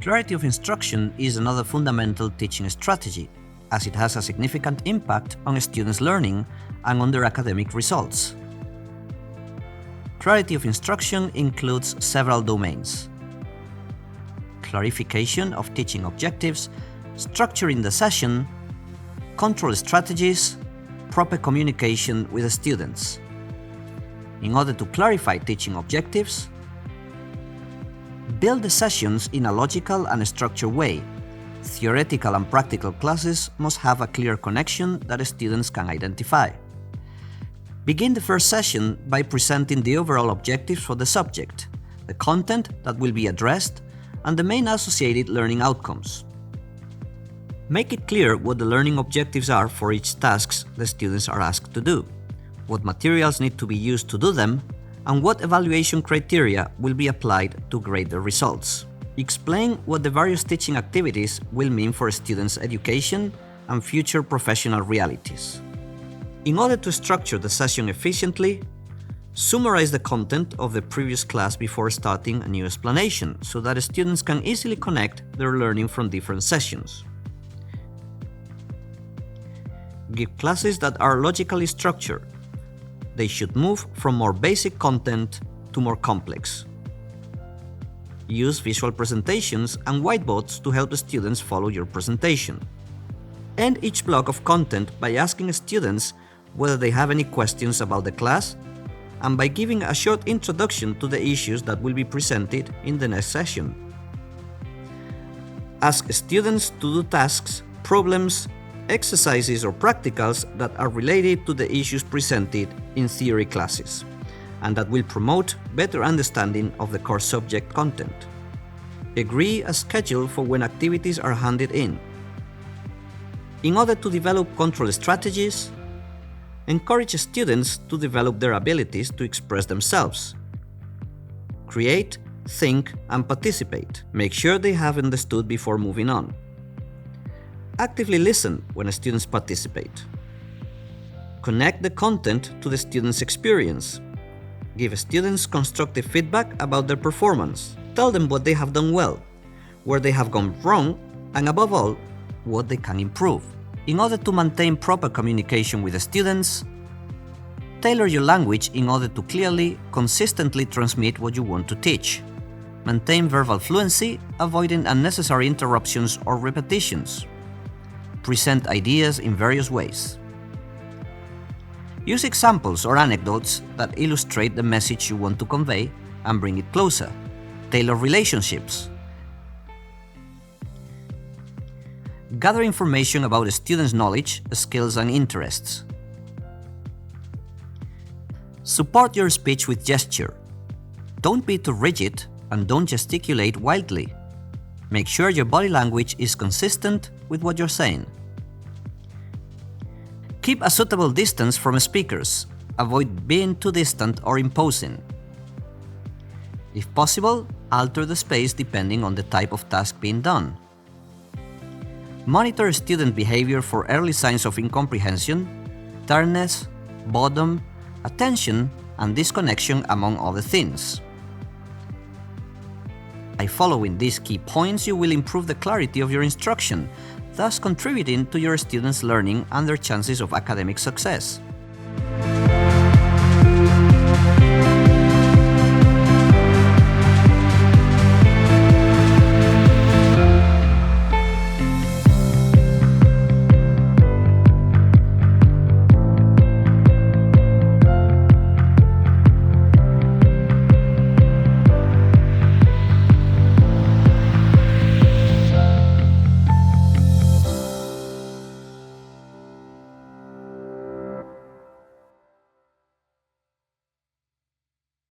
Clarity of instruction is another fundamental teaching strategy, as it has a significant impact on students' learning and on their academic results. Clarity of instruction includes several domains: clarification of teaching objectives, structuring the session, control strategies, proper communication with the students. In order to clarify teaching objectives, build the sessions in a logical and structured way. Theoretical and practical classes must have a clear connection that students can identify. Begin the first session by presenting the overall objectives for the subject, the content that will be addressed, and the main associated learning outcomes. Make it clear what the learning objectives are for each task the students are asked to do, what materials need to be used to do them, and what evaluation criteria will be applied to grade the results. Explain what the various teaching activities will mean for students' education and future professional realities. In order to structure the session efficiently, summarize the content of the previous class before starting a new explanation so that students can easily connect their learning from different sessions. Give classes that are logically structured. They should move from more basic content to more complex. Use visual presentations and whiteboards to help the students follow your presentation. End each block of content by asking students whether they have any questions about the class and by giving a short introduction to the issues that will be presented in the next session. Ask students to do tasks, problems, exercises or practicals that are related to the issues presented in theory classes and that will promote better understanding of the course subject content. Agree a schedule for when activities are handed in. In order to develop control strategies, encourage students to develop their abilities to express themselves. Create, think, and participate. Make sure they have understood before moving on. Actively listen when students participate. Connect the content to the students' experience. Give students constructive feedback about their performance. Tell them what they have done well, where they have gone wrong, and above all, what they can improve. In order to maintain proper communication with the students, tailor your language in order to clearly, consistently transmit what you want to teach. Maintain verbal fluency, avoiding unnecessary interruptions or repetitions. Present ideas in various ways. Use examples or anecdotes that illustrate the message you want to convey and bring it closer. Tailor relationships. Gather information about a student's knowledge, skills, and interests. Support your speech with gesture. Don't be too rigid and don't gesticulate wildly. Make sure your body language is consistent with what you're saying. Keep a suitable distance from speakers. Avoid being too distant or imposing. If possible, alter the space depending on the type of task being done. Monitor student behavior for early signs of incomprehension, tiredness, boredom, attention, and disconnection, among other things. By following these key points, you will improve the clarity of your instruction, thus contributing to your students' learning and their chances of academic success.